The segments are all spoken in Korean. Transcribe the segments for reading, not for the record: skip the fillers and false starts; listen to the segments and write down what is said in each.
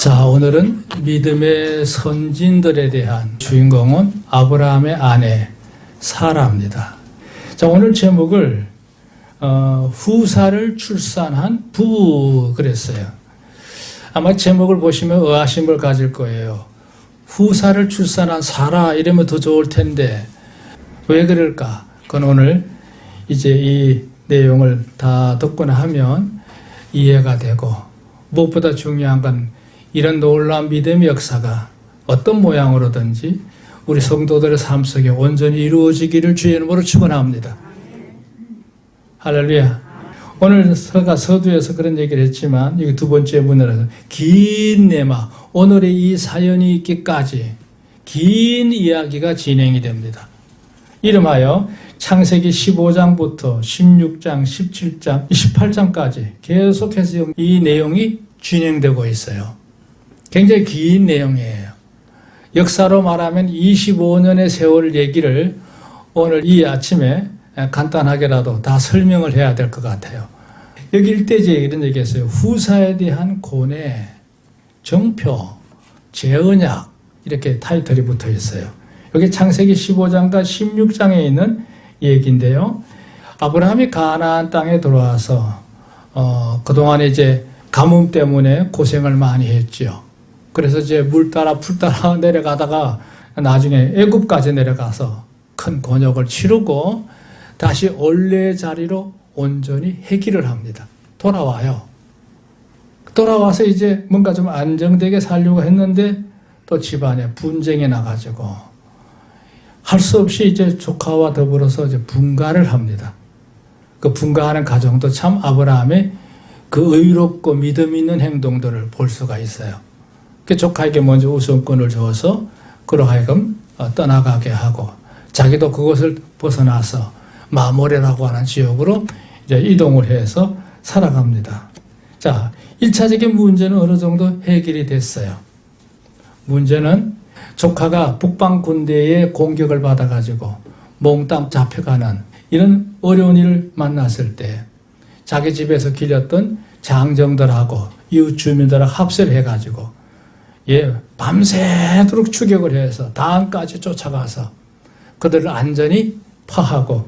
자, 오늘은 믿음의 선진들에 대한 주인공은 아브라함의 아내 사라입니다. 자, 오늘 제목을 후사를 출산한 부부 그랬어요. 아마 제목을 보시면 의아심을 가질 거예요. 후사를 출산한 사라 이러면 더 좋을 텐데 왜 그럴까? 그건 오늘 이제 이 내용을 다 듣고 나면 이해가 되고, 무엇보다 중요한 건 이런 놀라운 믿음의 역사가 어떤 모양으로든지 우리 성도들의 삶 속에 온전히 이루어지기를 주의 이름으로 축원합니다. 할렐루야. 오늘 서두에서 그런 얘기를 했지만 여기 두 번째 문으로서 긴 내마, 오늘의 이 사연이 있기까지 긴 이야기가 진행이 됩니다. 이름하여 창세기 15장부터 16장, 17장, 28장까지 계속해서 이 내용이 진행되고 있어요. 굉장히 긴 내용이에요. 역사로 말하면 25년의 세월 얘기를 오늘 이 아침에 간단하게라도 다 설명을 해야 될 것 같아요. 여기 일대지에 이런 얘기 했어요. 후사에 대한 고뇌, 정표, 재언약 이렇게 타이틀이 붙어 있어요. 여기 창세기 15장과 16장에 있는 얘기인데요. 아브라함이 가나안 땅에 들어와서 그동안에 이제 가뭄 때문에 고생을 많이 했죠. 그래서 이제 물 따라 풀 따라 내려가다가 나중에 애굽까지 내려가서 큰 곤욕을 치르고 다시 원래 자리로 온전히 회귀를 합니다. 돌아와요. 돌아와서 이제 뭔가 좀 안정되게 살려고 했는데 또 집안에 분쟁이 나가지고 할 수 없이 이제 조카와 더불어서 이제 분가를 합니다. 그 분가하는 과정도 참 아브라함의 그 의롭고 믿음 있는 행동들을 볼 수가 있어요. 그 조카에게 먼저 우선권을 줘서 그로 하여금 떠나가게 하고 자기도 그것을 벗어나서 마모레라고 하는 지역으로 이제 이동을 해서 살아갑니다. 자, 1차적인 문제는 어느 정도 해결이 됐어요. 문제는 조카가 북방 군대의 공격을 받아가지고 몽땅 잡혀가는 이런 어려운 일을 만났을 때 자기 집에서 기렸던 장정들하고 이웃 주민들하고 합세를 해가지고 밤새도록 추격을 해서 다음까지 쫓아가서 그들을 안전히 파하고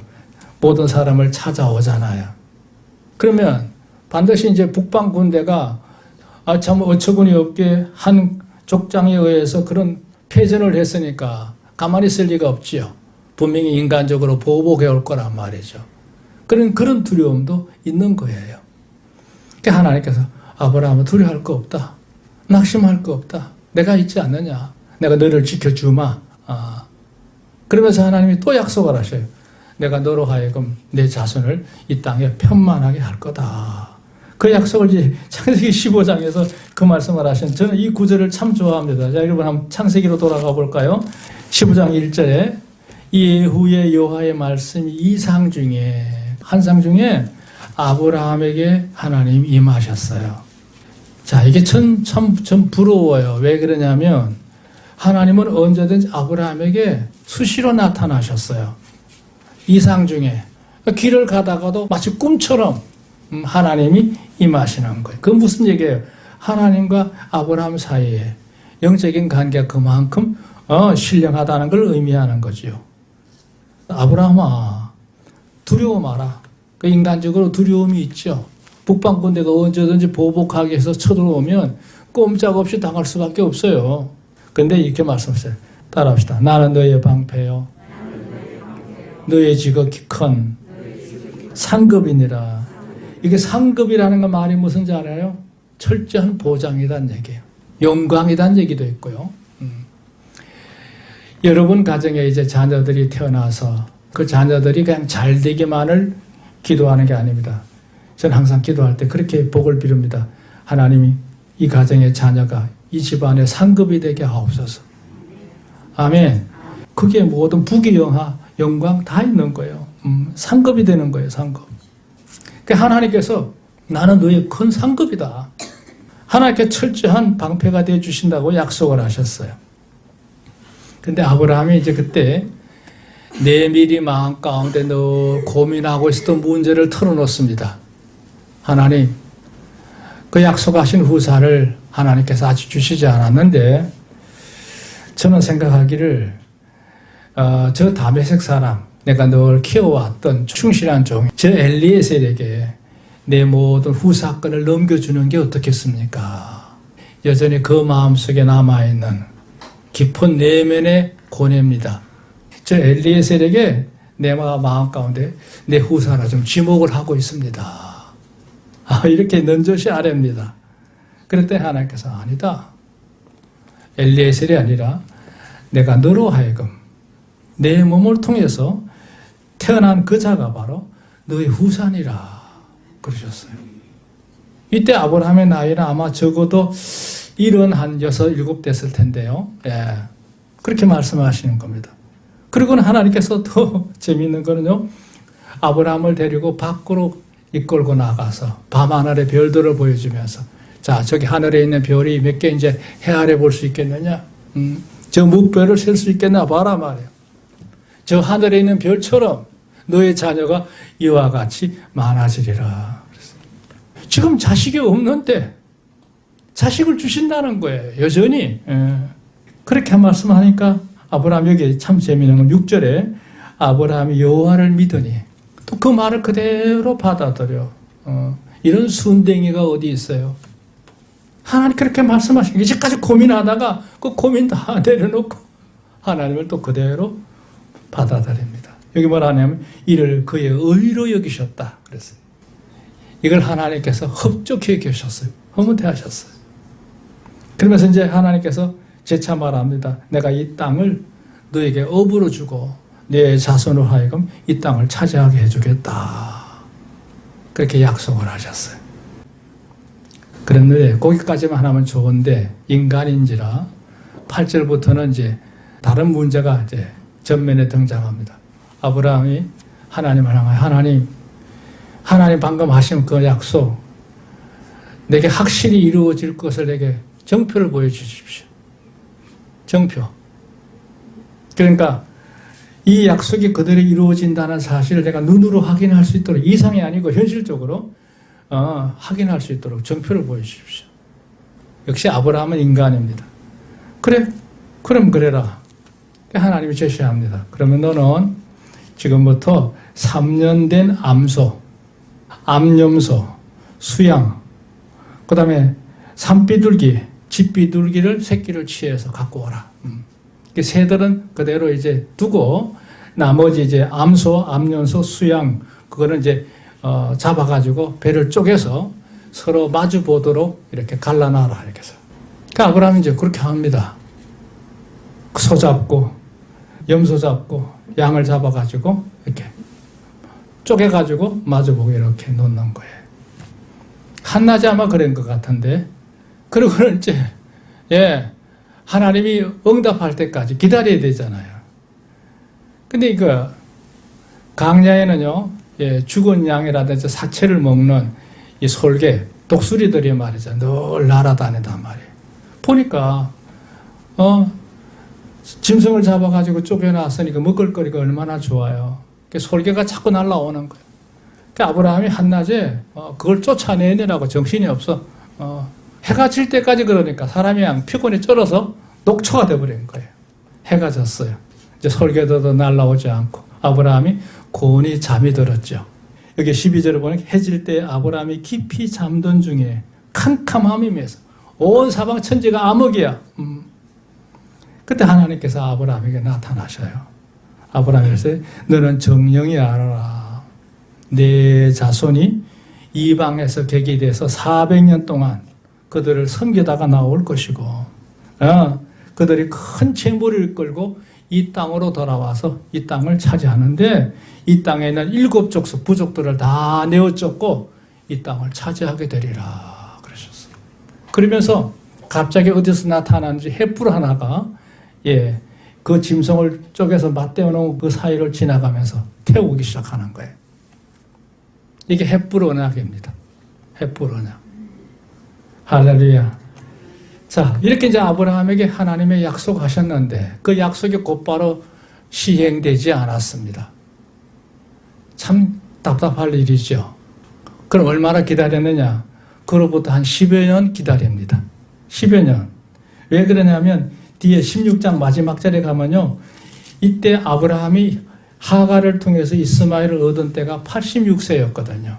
모든 사람을 찾아오잖아요. 그러면 반드시 이제 북방 군대가 참 어처구니 없게 한 족장에 의해서 그런 패전을 했으니까 가만히 있을 리가 없지요. 분명히 인간적으로 보복해 올 거란 말이죠. 그런 두려움도 있는 거예요. 그러니까 하나님께서 아브라함은 두려워할 거 없다. 낙심할 거 없다. 내가 있지 않느냐. 내가 너를 지켜주마. 그러면서 하나님이 또 약속을 하셔요. 내가 너로 하여금 내 자손을 이 땅에 편만하게 할 거다. 그 약속을 이제 창세기 15장에서 그 말씀을 하신, 저는 이 구절을 참 좋아합니다. 자, 여러분 한번 창세기로 돌아가 볼까요? 15장 1절에 이후에 여호와의 말씀이 이상 중에 한 상 중에 아브라함에게 하나님이 임하셨어요. 자, 이게 참 부러워요. 왜 그러냐면 하나님은 언제든지 아브라함에게 수시로 나타나셨어요. 이상 중에 길을 가다가도 마치 꿈처럼 하나님이 임하시는 거예요. 그건 무슨 얘기예요? 하나님과 아브라함 사이에 영적인 관계가 그만큼 신령하다는 걸 의미하는 거죠. 아브라함아, 두려워 마라. 그 인간적으로 두려움이 있죠. 북방 군대가 언제든지 보복하기 위해서 쳐들어오면 꼼짝없이 당할 수밖에 없어요. 근데 이렇게 말씀하세요. 따라합시다. 나는 너의 방패요. 너의 지극히 큰 상급이니라. 이게 상급이라는 건 말이 무슨지 알아요? 철저한 보장이란 얘기예요. 영광이란 얘기도 있고요. 여러분 가정에 이제 자녀들이 태어나서 그 자녀들이 그냥 잘 되기만을 기도하는 게 아닙니다. 저는 항상 기도할 때 그렇게 복을 비릅니다. 하나님이 이 가정의 자녀가 이 집안의 상급이 되게 하옵소서. 아멘. 그게 모든 부귀영화, 영광 다 있는 거예요. 상급이 되는 거예요, 상급. 그러니까 하나님께서 나는 너의 큰 상급이다. 하나님께 철저한 방패가 되어 주신다고 약속을 하셨어요. 근데 아브라함이 이제 그때 내밀히 마음 가운데 너 고민하고 있었던 문제를 털어놓습니다. 하나님, 그 약속하신 후사를 하나님께서 아직 주시지 않았는데 저는 생각하기를 저 다메섹 사람, 내가 늘 키워왔던 충실한 종, 저 엘리에셀에게 내 모든 후사건을 넘겨주는 게 어떻겠습니까? 여전히 그 마음속에 남아있는 깊은 내면의 고뇌입니다. 저 엘리에셀에게 내 마음 가운데 내 후사라 좀 지목을 하고 있습니다. 이렇게 넌저시 아뢰입니다. 그랬더니 하나님께서 아니다. 엘리에셀이 아니라 내가 너로 하여금 내 몸을 통해서 태어난 그 자가 바로 너의 후사니라 그러셨어요. 이때 아브라함의 나이는 아마 적어도 76, 7 됐을 텐데요. 예, 그렇게 말씀하시는 겁니다. 그리고는 하나님께서 더 재미있는 거는요. 아브라함을 데리고 밖으로 이끌고 나가서 밤하늘의 별들을 보여주면서 자, 저기 하늘에 있는 별이 몇 개 이제 헤아려 볼 수 있겠느냐? 저 묵별을 셀 수 있겠나 봐라 말이에요. 저 하늘에 있는 별처럼 너의 자녀가 이와 같이 많아지리라. 지금 자식이 없는데 자식을 주신다는 거예요. 여전히. 그렇게 말씀하니까 아브라함 여기 참 재미있는 건 6절에 아브라함이 여호와를 믿으니 또 그 말을 그대로 받아들여. 이런 순댕이가 어디 있어요? 하나님 그렇게 말씀하신 게 이제까지 고민하다가 그 고민 다 내려놓고 하나님을 또 그대로 받아들입니다. 여기 뭐라 하냐면 이를 그의 의로 여기셨다 그랬어요. 이걸 하나님께서 흡족해 계셨어요. 허무해하셨어요. 그러면서 이제 하나님께서 재차 말합니다. 내가 이 땅을 너에게 업으로 주고 내 자손으로 하여금 이 땅을 차지하게 해주겠다. 그렇게 약속을 하셨어요. 그런데 거기까지만 하면 좋은데 인간인지라 8절부터는 이제 다른 문제가 이제 전면에 등장합니다. 아브라함이 하나님을 향하여 하나님 방금 하신 그 약속 내게 확실히 이루어질 것을 내게 정표를 보여주십시오. 정표. 그러니까 이 약속이 그대로 이루어진다는 사실을 내가 눈으로 확인할 수 있도록 이상이 아니고 현실적으로 확인할 수 있도록 정표를 보여주십시오. 역시 아브라함은 인간입니다. 그래, 그럼 그래라. 하나님이 제시합니다. 그러면 너는 지금부터 3년 된 암소, 암염소, 수양, 그 다음에 산비둘기, 집비둘기를 새끼를 취해서 갖고 오라. 새들은 그대로 이제 두고 나머지 이제 암소, 암염소, 수양 그거는 이제 잡아가지고 배를 쪼개서 서로 마주 보도록 이렇게 갈라놔라 이렇게 해서. 그러니까 아브라함이 이제 그렇게 합니다. 소 잡고 염소 잡고 양을 잡아가지고 이렇게 쪼개가지고 마주보고 이렇게 놓는 거예요. 한낮에 아마 그런 것 같은데 그러고는 이제 하나님이 응답할 때까지 기다려야 되잖아요. 근데 이거 강야에는요 죽은 양이라든지 사체를 먹는 이 솔개 독수리들이 말이죠 늘 날아다니단 말이에요. 보니까 짐승을 잡아가지고 쪼개놨으니까 먹을거리가 얼마나 좋아요. 솔개가 자꾸 날아오는 거예요. 그러니까 아브라함이 한낮에 그걸 쫓아내느라고 정신이 없어. 해가 질 때까지 그러니까 사람이 그냥 피곤에 쩔어서 녹초가 돼버린 거예요. 해가 졌어요. 이제 솔개도 날아오지 않고 아브라함이 곤히 잠이 들었죠. 여기 12절에 보면 해질 때 아브라함이 깊이 잠든 중에 캄캄함이 매서 온 사방 천지가 암흑이야. 그때 하나님께서 아브라함에게 나타나셔요. 아브라함에게 너는 정령이 알아라. 내 자손이 이방에서 객이 돼서 400년 동안 그들을 섬기다가 나올 것이고 그들이 큰 재물을 끌고 이 땅으로 돌아와서 이 땅을 차지하는데 이 땅에 있는 7족속 부족들을 다 내어 쫓고 이 땅을 차지하게 되리라 그러셨어요. 그러면서 갑자기 어디서 나타나는지 횃불 하나가 그 짐승을 쪼개서 맞대어 놓은 그 사이를 지나가면서 태우기 시작하는 거예요. 이게 횃불 언약입니다. 횃불 언약. 할렐루야. 자, 이렇게 이제 아브라함에게 하나님의 약속하셨는데 그 약속이 곧바로 시행되지 않았습니다. 참 답답할 일이죠. 그럼 얼마나 기다렸느냐? 그로부터 한 10여 년 기다립니다. 10여 년. 왜 그러냐면 뒤에 16장 마지막 절에 가면요. 이때 아브라함이 하갈을 통해서 이스마엘을 얻은 때가 86세였거든요.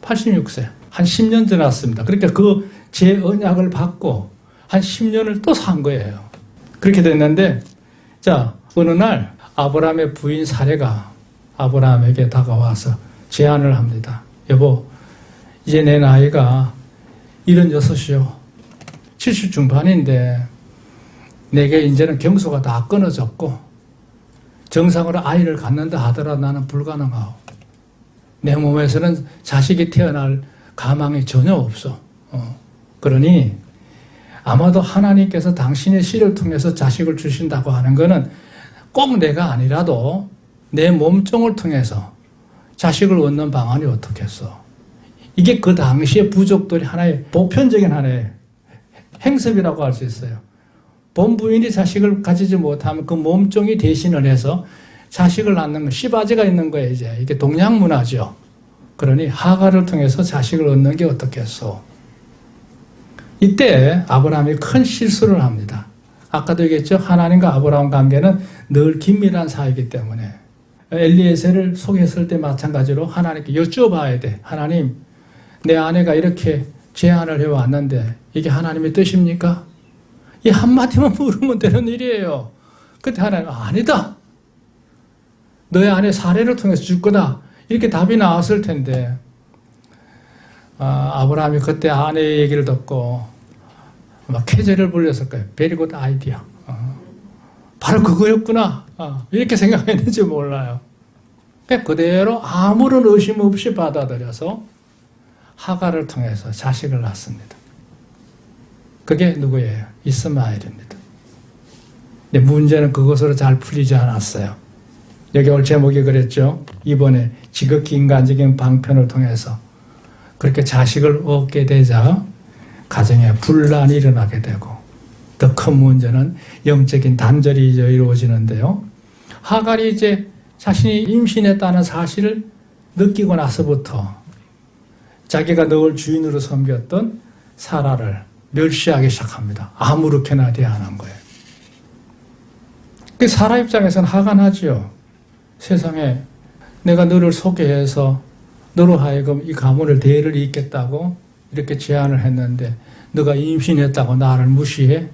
86세. 한 10년 지났습니다. 그러니까 그 제 언약을 받고 한 10년을 또 산 거예요. 그렇게 됐는데, 자, 어느 날 아브라함의 부인 사레가 아브라함에게 다가와서 제안을 합니다. 여보, 이제 내 나이가 76이요. 70 중반인데 내게 이제는 경소가 다 끊어졌고 정상으로 아이를 갖는다 하더라도 나는 불가능하오. 내 몸에서는 자식이 태어날 가망이 전혀 없어. 그러니 아마도 하나님께서 당신의 씨를 통해서 자식을 주신다고 하는 것은 꼭 내가 아니라도 내 몸종을 통해서 자식을 얻는 방안이 어떻겠어. 이게 그 당시의 부족들이 하나의 보편적인 하나의 행습이라고 할 수 있어요. 본부인이 자식을 가지지 못하면 그 몸종이 대신을 해서 자식을 낳는 거, 씨바지가 있는 거예요, 이제. 이게 동양 문화죠. 그러니 하갈을 통해서 자식을 얻는 게 어떻겠어. 이때 아브라함이 큰 실수를 합니다. 아까도 얘기했죠. 하나님과 아브라함 관계는 늘 긴밀한 사이이기 때문에 엘리에셀을 속였을 때 마찬가지로 하나님께 여쭤봐야 돼. 하나님, 내 아내가 이렇게 제안을 해왔는데 이게 하나님의 뜻입니까? 이 한마디만 물으면 되는 일이에요. 그때 하나님, 아니다. 너의 아내 사례를 통해서 줄 거다. 이렇게 답이 나왔을 텐데 아브라함이 그때 아내의 얘기를 듣고 막 쾌재를 불렸을 거예요. Very good idea. 바로 그거였구나. 이렇게 생각했는지 몰라요. 그대로 아무런 의심 없이 받아들여서 하갈을 통해서 자식을 낳습니다. 그게 누구예요? 이스마엘입니다. 근데 문제는 그것으로 잘 풀리지 않았어요. 여기 오늘 제목이 그랬죠. 이번에 지극히 인간적인 방편을 통해서 그렇게 자식을 얻게 되자 가정에 분란이 일어나게 되고 더 큰 문제는 영적인 단절이 이루어지는데요. 하갈이 이제 자신이 임신했다는 사실을 느끼고 나서부터 자기가 늘 주인으로 섬겼던 사라를 멸시하기 시작합니다. 아무렇게나 대하는 거예요. 사라 입장에서는 화가 나지요. 세상에 내가 너를 소개해서 너로 하여금 이 가문을 대를 잇겠다고 이렇게 제안을 했는데 너가 임신했다고 나를 무시해?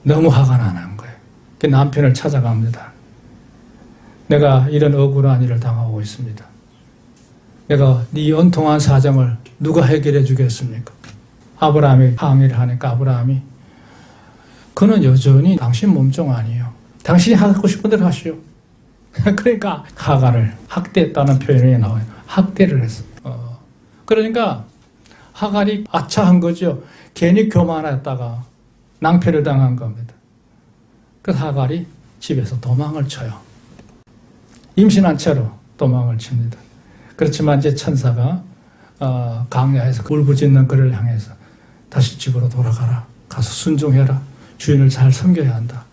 너무 화가 나는 거예요. 남편을 찾아갑니다. 내가 이런 억울한 일을 당하고 있습니다. 내가 네 연통한 사정을 누가 해결해 주겠습니까? 아브라함이 항의를 하니까 아브라함이 그는 여전히 당신 몸종 아니에요. 당신이 하고 싶은 대로 하시오. 그러니까 하갈을 학대했다는 표현이 나와요. 학대를 했어. 그러니까 하갈이 아차한 거죠. 괜히 교만했다가 낭패를 당한 겁니다. 그래서 하갈이 집에서 도망을 쳐요. 임신한 채로 도망을 칩니다. 그렇지만 이제 천사가 강야에서 울부짖는 그를 향해서 다시 집으로 돌아가라. 가서 순종해라. 주인을 잘 섬겨야 한다.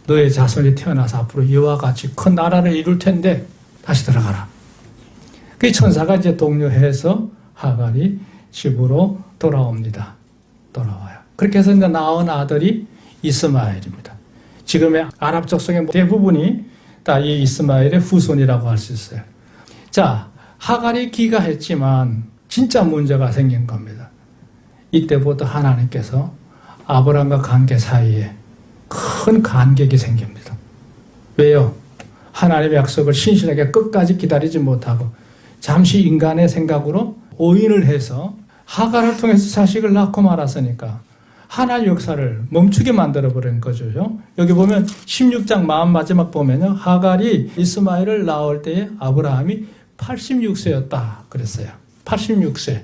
너의 자손이 태어나서 앞으로 이와 같이 큰 나라를 이룰 텐데 다시 들어가라. 그 천사가 이제 독려해서 하갈이 집으로 돌아옵니다. 돌아와요. 그렇게 해서 이제 낳은 아들이 이스마엘입니다. 지금의 아랍 족속의 대부분이 다 이 이스마엘의 후손이라고 할 수 있어요. 자, 하갈이 기가했지만 진짜 문제가 생긴 겁니다. 이때부터 하나님께서 아브라함과 관계 사이에 큰 간격이 생깁니다. 왜요? 하나님의 약속을 신실하게 끝까지 기다리지 못하고 잠시 인간의 생각으로 오인을 해서 하갈을 통해서 자식을 낳고 말았으니까 하나의 역사를 멈추게 만들어버린 거죠. 여기 보면 16장 마지막 보면요. 하갈이 이스마엘을 낳을 때에 아브라함이 86세였다 그랬어요. 86세.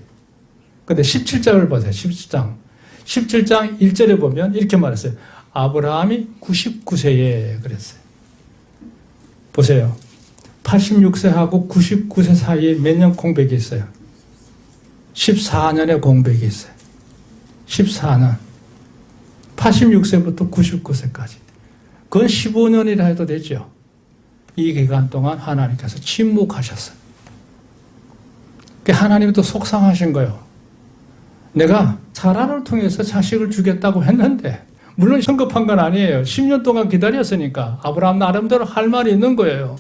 근데 17장을 보세요. 17장 1절에 보면 이렇게 말했어요. 아브라함이 99세에 그랬어요. 보세요. 86세하고 99세 사이에 몇 년 공백이 있어요? 14년의 공백이 있어요. 14년. 86세부터 99세까지. 그건 15년이라 해도 되죠. 이 기간 동안 하나님께서 침묵하셨어요. 하나님이 또 속상하신 거예요. 내가 사라를 통해서 자식을 주겠다고 했는데, 물론 성급한 건 아니에요. 10년 동안 기다렸으니까 아브라함 나름대로 할 말이 있는 거예요.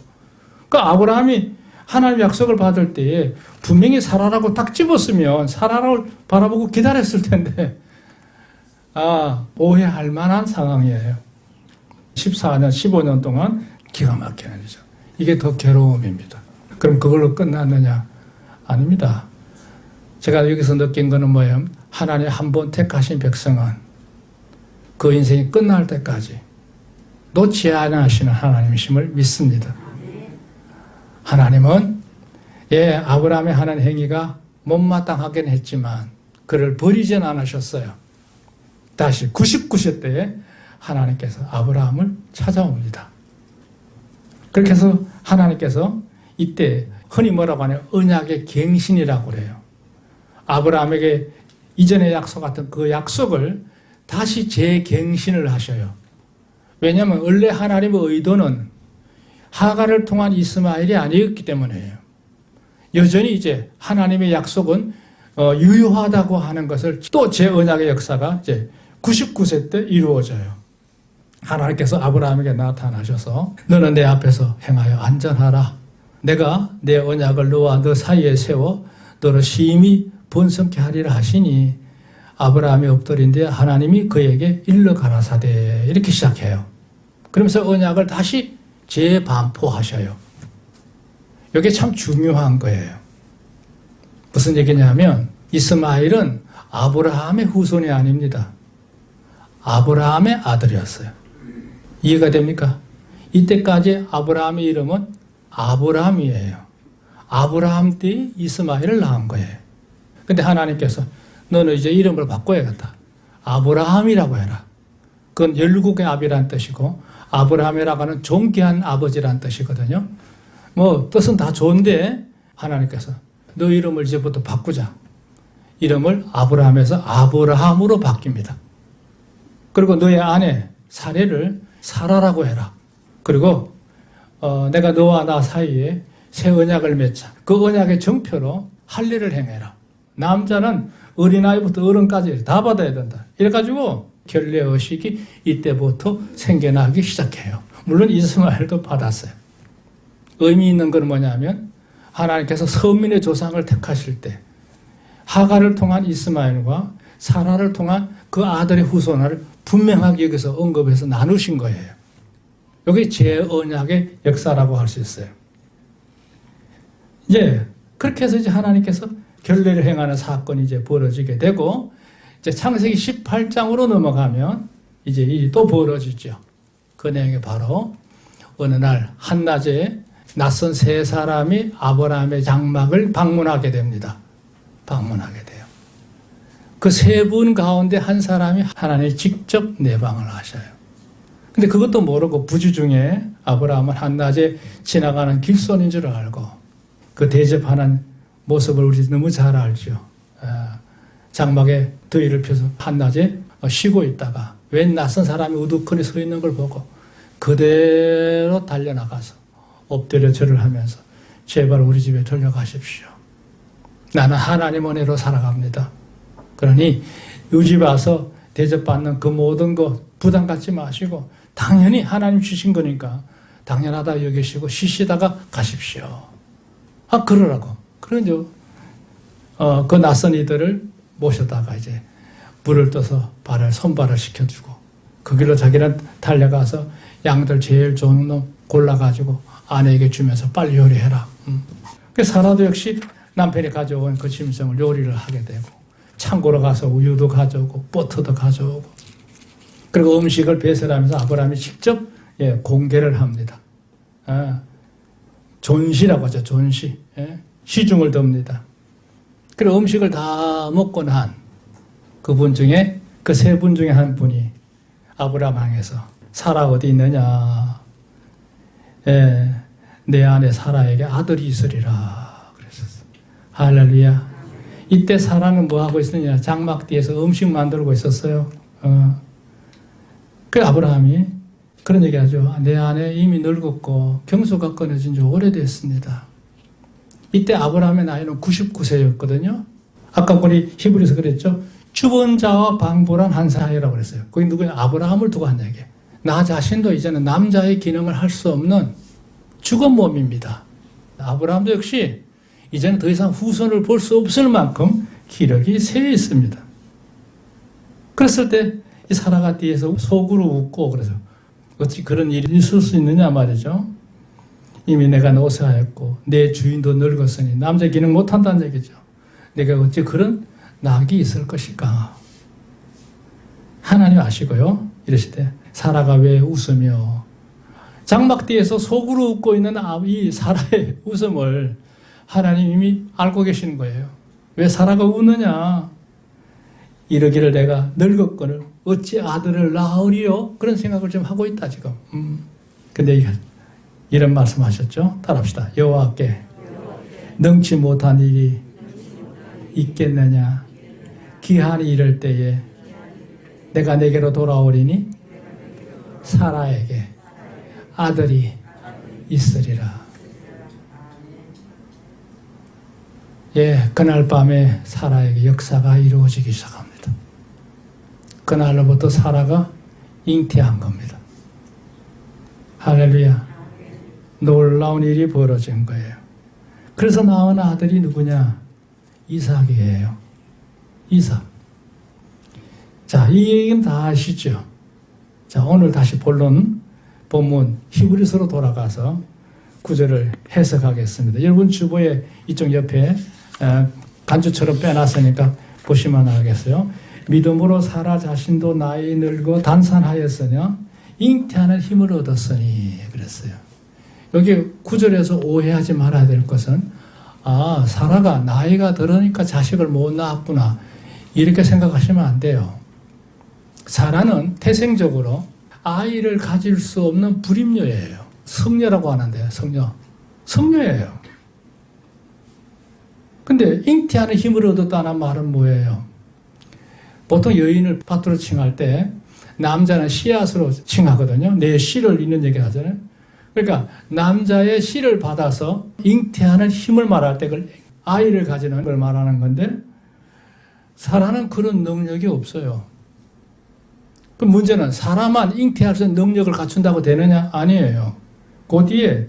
그러니까 아브라함이 하나님 약속을 받을 때에 분명히 사라라고 딱 집었으면 사라를 바라보고 기다렸을 텐데, 오해할 만한 상황이에요. 14년, 15년 동안 기가 막히는 거죠. 이게 더 괴로움입니다. 그럼 그걸로 끝났느냐? 아닙니다. 제가 여기서 느낀 거는 뭐예요? 하나님 한 번 택하신 백성은 그 인생이 끝날 때까지 놓지 않으시는 하나님이심을 믿습니다. 하나님은 아브라함의 하는 행위가 못마땅하긴 했지만 그를 버리진 않으셨어요. 다시 99세 때에 하나님께서 아브라함을 찾아옵니다. 그렇게 해서 하나님께서 이때 흔히 뭐라고 하냐면 언약의 갱신이라고 그래요. 아브라함에게 이전에 약속했던 그 약속을 다시 재갱신을 하셔요. 왜냐하면 원래 하나님의 의도는 하갈을 통한 이스마엘이 아니었기 때문이에요. 여전히 이제 하나님의 약속은 유효하다고 하는 것을 또 재언약의 역사가 이제 99세 때 이루어져요. 하나님께서 아브라함에게 나타나셔서 너는 내 앞에서 행하여 안전하라. 내가 내 언약을 너와 너 사이에 세워 너를 심히 번성케 하리라 하시니 아브라함이 엎드린데 하나님이 그에게 일러 가라사대 이렇게 시작해요. 그러면서 언약을 다시 재반포하셔요. 이게 참 중요한 거예요. 무슨 얘기냐면 이스마엘은 아브라함의 후손이 아닙니다. 아브라함의 아들이었어요. 이해가 됩니까? 이때까지 아브라함의 이름은 아브람이에요. 아브라함 때 이스마엘을 낳은 거예요. 근데 하나님께서 너는 이제 이름을 바꿔야겠다. 아브라함이라고 해라. 그건 열국의 아비란 뜻이고 아브라함이라고 하는 존귀한 아버지란 뜻이거든요. 뭐 뜻은 다 좋은데 하나님께서 너 이름을 이제부터 바꾸자. 이름을 아브라함에서 아브라함으로 바뀝니다. 그리고 너의 아내 사례를 사라라고 해라. 그리고 내가 너와 나 사이에 새 언약을 맺자. 그 언약의 정표로 할례를 행해라. 남자는 어린아이부터 어른까지 다 받아야 된다. 이래가지고 결례의식이 이때부터 생겨나기 시작해요. 물론 이스마엘도 받았어요. 의미 있는 건 뭐냐면 하나님께서 서민의 조상을 택하실 때 하갈을 통한 이스마엘과 사라를 통한 그 아들의 후손을 분명하게 여기서 언급해서 나누신 거예요. 이게 재언약의 역사라고 할 수 있어요. 이제 그렇게 해서 이제 하나님께서 결례를 행하는 사건이 이제 벌어지게 되고 이제 창세기 18장으로 넘어가면 이제 일이 또 벌어지죠. 그 내용이 바로 어느 날 한낮에 낯선 세 사람이 아브라함의 장막을 방문하게 됩니다. 방문하게 돼요. 그 세 분 가운데 한 사람이 하나님이 직접 내방을 하셔요. 근데 그것도 모르고 부주중에 아브라함은 한낮에 지나가는 길손인 줄 알고 그 대접하는 모습을 우리 너무 잘 알죠. 장막에 더위를 펴서 한낮에 쉬고 있다가 웬 낯선 사람이 우두커니 서 있는 걸 보고 그대로 달려나가서 엎드려 절을 하면서 제발 우리 집에 들려가십시오. 나는 하나님 은혜로 살아갑니다. 그러니 이 집 와서 대접받는 그 모든 거 부담 갖지 마시고 당연히 하나님 주신 거니까 당연하다 여기시고 쉬시다가 가십시오. 그러라고. 그러죠. 그 낯선 이들을 모셔다가 이제 물을 떠서 손발을 시켜주고 그 길로 자기는 달려가서 양들 제일 좋은 놈 골라가지고 아내에게 주면서 빨리 요리해라. 그 사라도 역시 남편이 가져온 그 짐승을 요리를 하게 되고 창고로 가서 우유도 가져오고 버터도 가져오고 그리고 음식을 배설하면서 아브라함이 직접 공개를 합니다. 존시라고 하죠. 존시. 시중을 듭니다. 그리고 음식을 다 먹고 난 그분 중에 그 세 분 중에 한 분이 아브라함 향해서 사라 어디 있느냐. 내 안에 사라에게 아들이 있으리라 그랬었어요. 할렐루야. 이때 사라는 뭐 하고 있었느냐. 장막 뒤에서 음식 만들고 있었어요. 그 아브라함이 그런 얘기 하죠. 내 안에 이미 늙었고 경수가 끊어진 지 오래됐습니다. 이때 아브라함의 나이는 99세였거든요. 아까 우리 히브리서 그랬죠. 죽은 자와 방불한 한 사이라고 그랬어요. 거기 누구냐? 아브라함을 두고 한 얘기예요. 나 자신도 이제는 남자의 기능을 할 수 없는 죽은 몸입니다. 아브라함도 역시 이제는 더 이상 후손을 볼 수 없을 만큼 기력이 쇠해 있습니다. 그랬을 때 이 사라가 뒤에서 속으로 웃고 그래서 어찌 그런 일이 있을 수 있느냐 말이죠. 이미 내가 노쇠하였고 내 주인도 늙었으니 남자 기능 못한다는 얘기죠. 내가 어찌 그런 낙이 있을 것일까. 하나님 아시고요. 이러시되 사라가 왜 웃으며 장막뒤에서 속으로 웃고 있는 이 사라의 웃음을 하나님 이미 알고 계시는 거예요. 왜 사라가 우느냐. 이러기를 내가 늙었거늘 어찌 아들을 낳으리요? 그런 생각을 좀 하고 있다 지금. 근데 이런 말씀하셨죠. 따라합시다. 여호와께 능치 못한 일이 있겠느냐. 기한이 이를 때에 내가 내게로 돌아오리니 사라에게 아들이 있으리라. 예, 그날 밤에 사라에게 역사가 이루어지기 시작합니다. 그날로부터 사라가 잉태한 겁니다. 할렐루야. 놀라운 일이 벌어진 거예요. 그래서 낳은 아들이 누구냐? 이삭이에요. 이삭. 자, 이 얘기는 다 아시죠? 자, 오늘 다시 본문 히브리서로 돌아가서 구절을 해석하겠습니다. 여러분 주보에 이쪽 옆에 간주처럼 빼놨으니까 보시면 알겠어요. 믿음으로 사라 자신도 나이 늙어 단산하였으며 잉태하는 힘을 얻었으니 그랬어요. 여기 구절에서 오해하지 말아야 될 것은 사라가 나이가 들으니까 자식을 못 낳았구나 이렇게 생각하시면 안 돼요. 사라는 태생적으로 아이를 가질 수 없는 불임녀예요. 성녀라고 하는데요. 성녀예요. 근데 잉태하는 힘을 얻었다는 말은 뭐예요? 보통 여인을 밭으로 칭할 때 남자는 씨앗으로 칭하거든요. 내 씨를 잇는 얘기 하잖아요. 그러니까 남자의 씨를 받아서 잉태하는 힘을 말할 때 그걸 아이를 가지는 걸 말하는 건데 사라는 그런 능력이 없어요. 그 문제는 사람만 잉태할 수 있는 능력을 갖춘다고 되느냐? 아니에요. 그 뒤에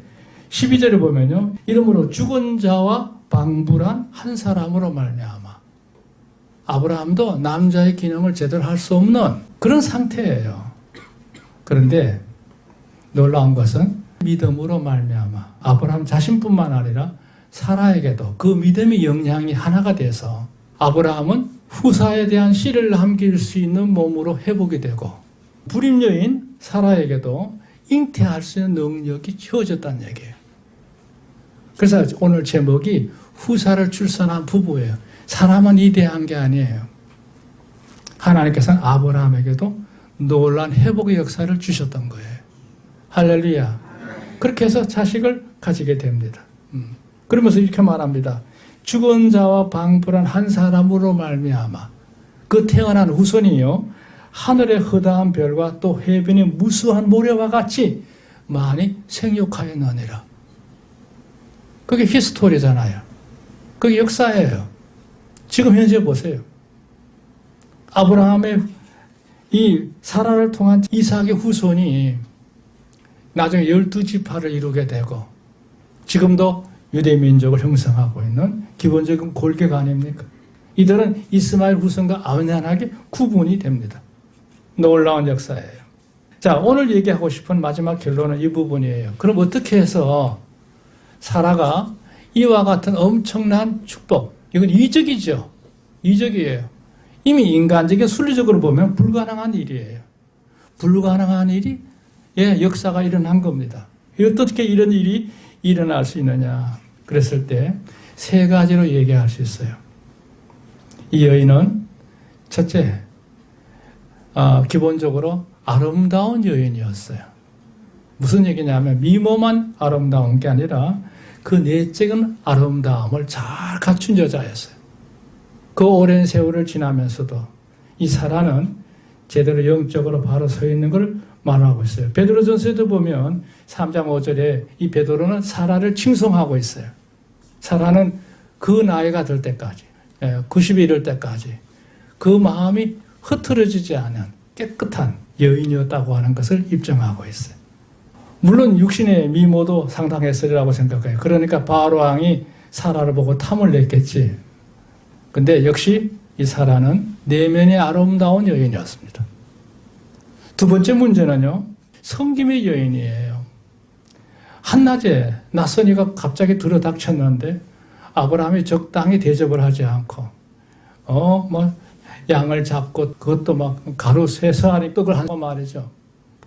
12절에 보면요. 이러므로 죽은 자와 방불한 한 사람으로 말미암아. 아브라함도 남자의 기능을 제대로 할 수 없는 그런 상태예요. 그런데 놀라운 것은 믿음으로 말미암아 아브라함 자신뿐만 아니라 사라에게도 그 믿음의 영향이 하나가 돼서 아브라함은 후사에 대한 씨를 남길 수 있는 몸으로 회복이 되고 불임녀인 사라에게도 잉태할 수 있는 능력이 주어졌다는 얘기예요. 그래서 오늘 제목이 후사를 출산한 부부예요. 사람은 이대한 게 아니에요. 하나님께서는 아브라함에게도 놀라운 회복의 역사를 주셨던 거예요. 할렐루야. 그렇게 해서 자식을 가지게 됩니다. 그러면서 이렇게 말합니다. 죽은 자와 방불한 한 사람으로 말미암아 그 태어난 후손이요 하늘의 허다한 별과 또 해변의 무수한 모래와 같이 많이 생육하였느니라. 그게 히스토리잖아요. 그게 역사예요. 지금 현재 보세요. 아브라함의 이 사라를 통한 이삭의 후손이 나중에 12지파를 이루게 되고 지금도 유대민족을 형성하고 있는 기본적인 골격 아닙니까? 이들은 이스마엘 후손과 아우냐하게 구분이 됩니다. 놀라운 역사예요. 자, 오늘 얘기하고 싶은 마지막 결론은 이 부분이에요. 그럼 어떻게 해서 사라가 이와 같은 엄청난 축복, 이건 이적이죠. 이적이에요. 이미 인간적인 순리적으로 보면 불가능한 일이에요. 불가능한 일이 역사가 일어난 겁니다. 어떻게 이런 일이 일어날 수 있느냐. 그랬을 때 세 가지로 얘기할 수 있어요. 이 여인은 첫째, 기본적으로 아름다운 여인이었어요. 무슨 얘기냐면 미모만 아름다운 게 아니라 그 내적인 아름다움을 잘 갖춘 여자였어요. 그 오랜 세월을 지나면서도 이 사라는 제대로 영적으로 바로 서 있는 걸 말하고 있어요. 베드로전서에도 보면 3장 5절에 이 베드로는 사라를 칭송하고 있어요. 사라는 그 나이가 될 때까지 90이 이를 때까지 그 마음이 흐트러지지 않은 깨끗한 여인이었다고 하는 것을 입증하고 있어요. 물론 육신의 미모도 상당했으리라고 생각해요. 그러니까 바로 왕이 사라를 보고 탐을 냈겠지. 근데 역시 이 사라는 내면의 아름다운 여인이었습니다. 두 번째 문제는요, 성김의 여인이에요. 한낮에 낯선 이가 갑자기 들어닥쳤는데 아브라함이 적당히 대접을 하지 않고 양을 잡고 그것도 막 가루 3서알이 떡을 한 거 말이죠.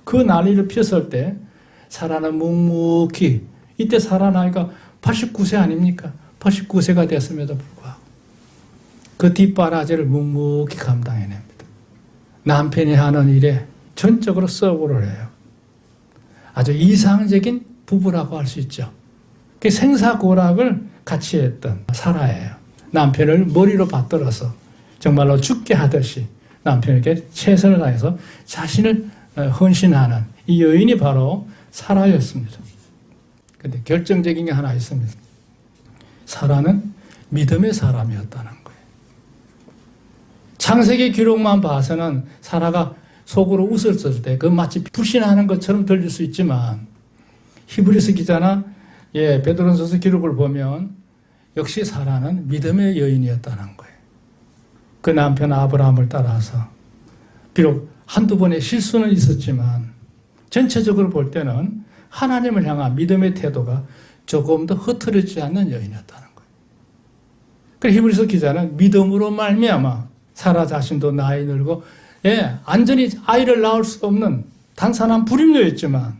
그 난리를 피웠을 때 사라는 묵묵히, 이때 사라 나이가 89세 아닙니까? 89세가 됐음에도 불구하고 그 뒷바라지를 묵묵히 감당해냅니다. 남편이 하는 일에 전적으로 서브를 해요. 아주 이상적인 부부라고 할 수 있죠. 그 생사고락을 같이 했던 사라예요. 남편을 머리로 받들어서 정말로 죽게 하듯이 남편에게 최선을 다해서 자신을 헌신하는 이 여인이 바로 사라였습니다. 그런데 결정적인 게 하나 있습니다. 사라는 믿음의 사람이었다는 거예요. 창세기 기록만 봐서는 사라가 속으로 웃었을 때 그 마치 불신하는 것처럼 들릴 수 있지만 히브리서 기자나 베드로전서 기록을 보면 역시 사라는 믿음의 여인이었다는 거예요. 그 남편 아브라함을 따라서 비록 한두 번의 실수는 있었지만 전체적으로 볼 때는 하나님을 향한 믿음의 태도가 조금 더 흐트러지지 않는 여인이었다는 거예요. 그래서 히브리서 기자는 믿음으로 말미암아 사라 자신도 나이 들고 안전히 아이를 낳을 수 없는 단산한 불임녀였지만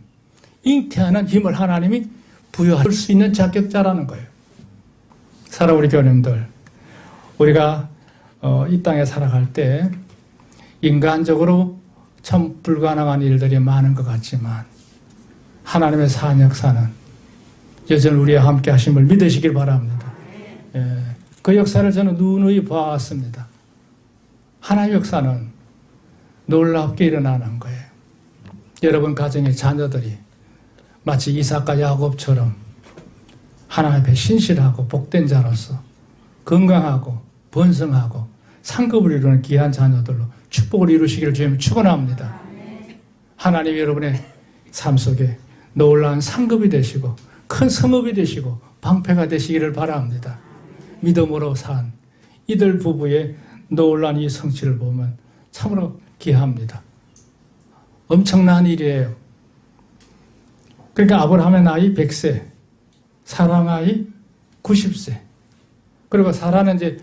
잉태하는 힘을 하나님이 부여할 수 있는 자격자라는 거예요. 사랑하는 우리 교우님들, 우리가 이 땅에 살아갈 때 인간적으로 참 불가능한 일들이 많은 것 같지만 하나님의 산 역사는 여전히 우리와 함께 하심을 믿으시길 바랍니다. 그 역사를 저는 누누이 봐왔습니다. 하나님의 역사는 놀랍게 일어나는 거예요. 여러분 가정의 자녀들이 마치 이삭과 야곱처럼 하나님 앞에 신실하고 복된 자로서 건강하고 번성하고 상급을 이루는 귀한 자녀들로 축복을 이루시기를 주님 축원합니다. 하나님 여러분의 삶 속에 놀라운 상급이 되시고 큰 성읍이 되시고 방패가 되시기를 바랍니다. 믿음으로 산 이들 부부의 놀라운 이 성취를 보면 참으로 귀합니다. 엄청난 일이에요. 그러니까 아브라함의 나이 100세, 사라 나이 90세. 그리고 사라는 이제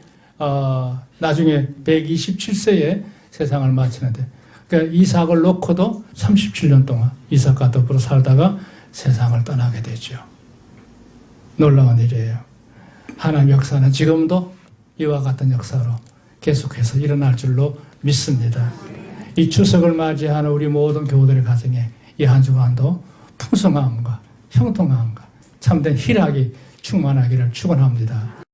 나중에 127세에 세상을 마치는데, 그러니까 이삭을 놓고도 37년 동안 이삭과 더불어 살다가 세상을 떠나게 되죠. 놀라운 일이에요. 하나님 역사는 지금도 이와 같은 역사로 계속해서 일어날 줄로 믿습니다. 이 추석을 맞이하는 우리 모든 교우들의 가정에 이 한 주간도 풍성함과 형통함과 참된 희락이 충만하기를 축원합니다.